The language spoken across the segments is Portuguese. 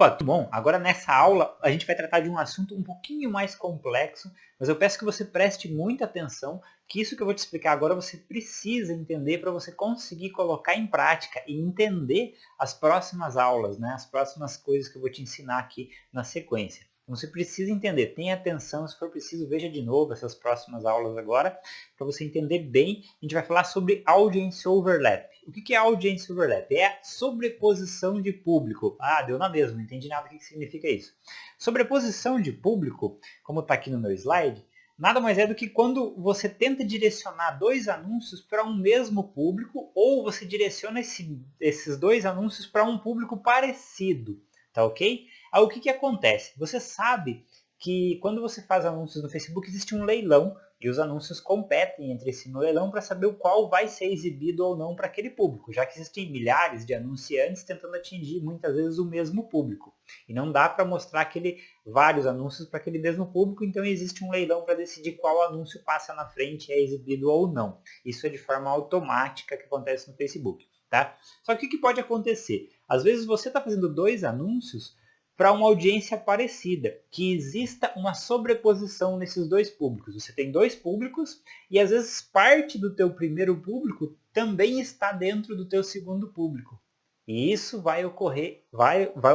Opa, tudo bom? Agora nessa aula a gente vai tratar de um assunto um pouquinho mais complexo, mas eu peço que você preste muita atenção, que isso que eu vou te explicar agora você precisa entender para você conseguir colocar em prática e entender as próximas aulas, né? As próximas coisas que eu vou te ensinar aqui na sequência. Então você precisa entender, tenha atenção, se for preciso veja de novo essas próximas aulas agora, para você entender bem. A gente vai falar sobre Audience Overlap. O que é Audience Overlap? É a sobreposição de público. Ah, deu na mesma, não entendi nada do que significa isso. Sobreposição de público, como está aqui no meu slide, nada mais é do que quando você tenta direcionar dois anúncios para um mesmo público ou você direciona esses dois anúncios para um público parecido, tá ok? Aí o que acontece? Você sabe que quando você faz anúncios no Facebook existe um leilão e os anúncios competem entre si no leilão para saber o qual vai ser exibido ou não para aquele público, já que existem milhares de anunciantes tentando atingir muitas vezes o mesmo público. E não dá para mostrar vários anúncios para aquele mesmo público, então existe um leilão para decidir qual anúncio passa na frente e é exibido ou não. Isso é de forma automática que acontece no Facebook. Tá? Só que o que pode acontecer? Às vezes você está fazendo dois anúncios para uma audiência parecida, que exista uma sobreposição nesses dois públicos. Você tem dois públicos e às vezes parte do teu primeiro público também está dentro do teu segundo público. E isso vai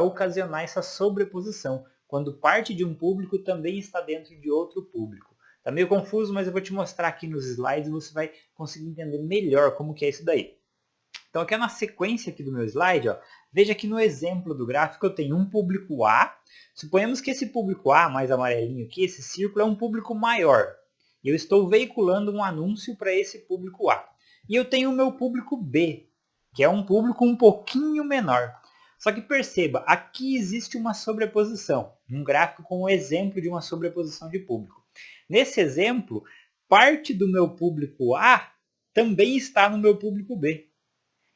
ocasionar essa sobreposição, quando parte de um público também está dentro de outro público. Está meio confuso, mas eu vou te mostrar aqui nos slides e você vai conseguir entender melhor como que é isso daí. Então aqui na sequência aqui do meu slide, ó, veja que no exemplo do gráfico eu tenho um público A. Suponhamos que esse público A, mais amarelinho aqui, esse círculo é um público maior. E eu estou veiculando um anúncio para esse público A. E eu tenho o meu público B, que é um público um pouquinho menor. Só que perceba, aqui existe uma sobreposição. Um gráfico com um exemplo de uma sobreposição de público. Nesse exemplo, parte do meu público A também está no meu público B.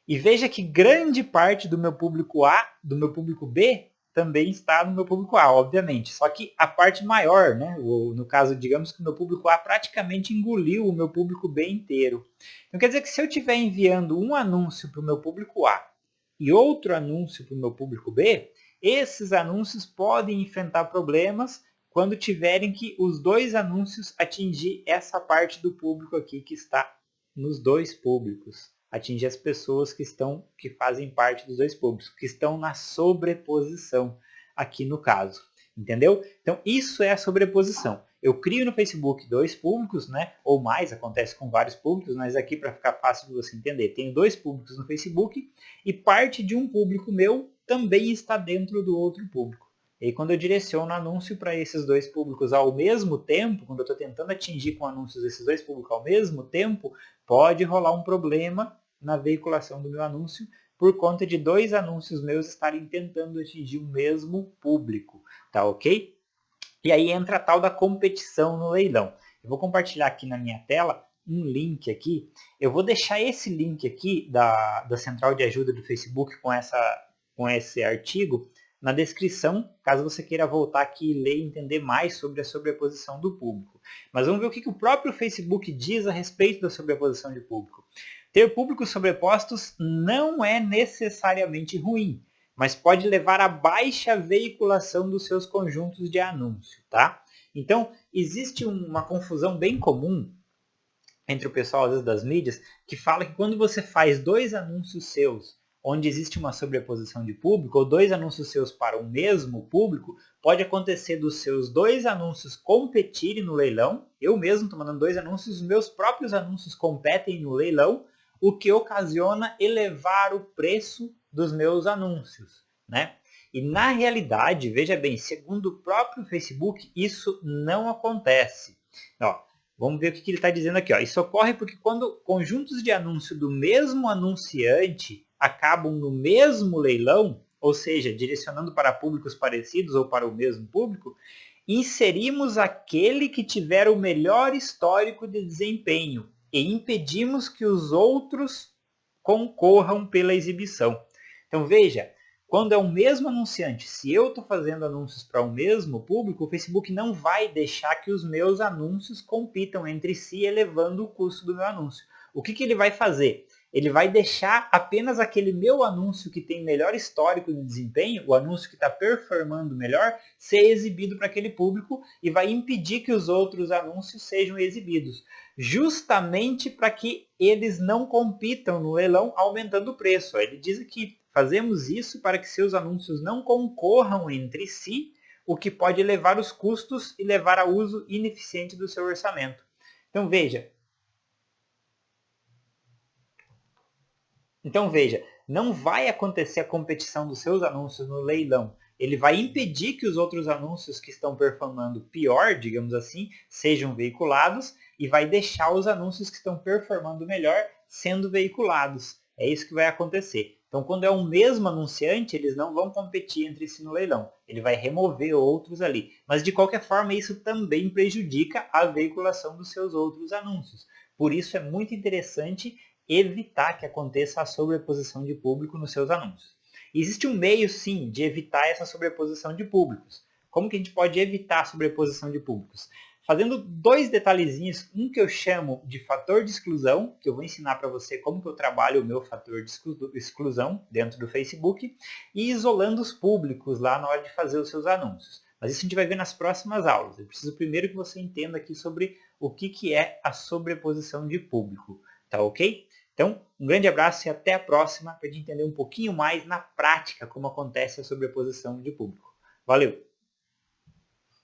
E veja que grande parte do meu público A, do meu público B, também está no meu público A, obviamente. Só que a parte maior, né? No caso, digamos que o meu público A praticamente engoliu o meu público B inteiro. Então quer dizer que se eu estiver enviando um anúncio para o meu público A e outro anúncio para o meu público B, esses anúncios podem enfrentar problemas quando tiverem que os dois anúncios atingir essa parte do público aqui que está nos dois públicos. Atingir as pessoas que fazem parte dos dois públicos, que estão na sobreposição aqui no caso. Entendeu? Então, isso é a sobreposição. Eu crio no Facebook dois públicos, né? Ou mais, acontece com vários públicos, mas aqui para ficar fácil de você entender, tenho dois públicos no Facebook e parte de um público meu também está dentro do outro público. E aí, quando eu direciono anúncio para esses dois públicos ao mesmo tempo, quando eu estou tentando atingir com anúncios esses dois públicos ao mesmo tempo, pode rolar um problema na veiculação do meu anúncio por conta de dois anúncios meus estarem tentando atingir o mesmo público, tá ok? E aí entra a tal da competição no leilão. Eu vou compartilhar aqui na minha tela um link aqui. Eu vou deixar esse link aqui da central de ajuda do Facebook com esse artigo na descrição, caso você queira voltar aqui e ler e entender mais sobre a sobreposição do público. Mas vamos ver o que o próprio Facebook diz a respeito da sobreposição de público. Ter públicos sobrepostos não é necessariamente ruim, mas pode levar a baixa veiculação dos seus conjuntos de anúncio, tá? Então, existe uma confusão bem comum entre o pessoal, às vezes, das mídias, que fala que quando você faz dois anúncios seus, onde existe uma sobreposição de público, ou dois anúncios seus para o mesmo público, pode acontecer dos seus dois anúncios competirem no leilão. Eu mesmo estou mandando dois anúncios, os meus próprios anúncios competem no leilão, o que ocasiona elevar o preço dos meus anúncios, né? E na realidade, veja bem, segundo o próprio Facebook, isso não acontece. Ó, vamos ver o que ele está dizendo aqui. Ó. Isso ocorre porque quando conjuntos de anúncio do mesmo anunciante acabam no mesmo leilão, ou seja, direcionando para públicos parecidos ou para o mesmo público, inserimos aquele que tiver o melhor histórico de desempenho e impedimos que os outros concorram pela exibição. Então veja, quando é o mesmo anunciante, se eu estou fazendo anúncios para o mesmo público, o Facebook não vai deixar que os meus anúncios compitam entre si, elevando o custo do meu anúncio. O que ele vai fazer? ele vai deixar apenas aquele meu anúncio que tem melhor histórico de desempenho, o anúncio que está performando melhor, ser exibido para aquele público e vai impedir que os outros anúncios sejam exibidos, justamente para que eles não compitam no leilão aumentando o preço. Ele diz que fazemos isso para que seus anúncios não concorram entre si, o que pode elevar os custos e levar a uso ineficiente do seu orçamento. Então veja, não vai acontecer a competição dos seus anúncios no leilão. Ele vai impedir que os outros anúncios que estão performando pior, digamos assim, sejam veiculados e vai deixar os anúncios que estão performando melhor sendo veiculados. É isso que vai acontecer. Então, quando é o mesmo anunciante, eles não vão competir entre si no leilão. Ele vai remover outros ali. Mas, de qualquer forma, isso também prejudica a veiculação dos seus outros anúncios. Por isso, é muito interessante evitar que aconteça a sobreposição de público nos seus anúncios. Existe um meio, sim, de evitar essa sobreposição de públicos. Como que a gente pode evitar a sobreposição de públicos? Fazendo dois detalhezinhos, um que eu chamo de fator de exclusão, que eu vou ensinar para você como que eu trabalho o meu fator de exclusão dentro do Facebook, e isolando os públicos lá na hora de fazer os seus anúncios. Mas isso a gente vai ver nas próximas aulas. Eu preciso primeiro que você entenda aqui sobre o que é a sobreposição de público. Tá ok? Então, um grande abraço e até a próxima para a gente entender um pouquinho mais na prática como acontece a sobreposição de público. Valeu!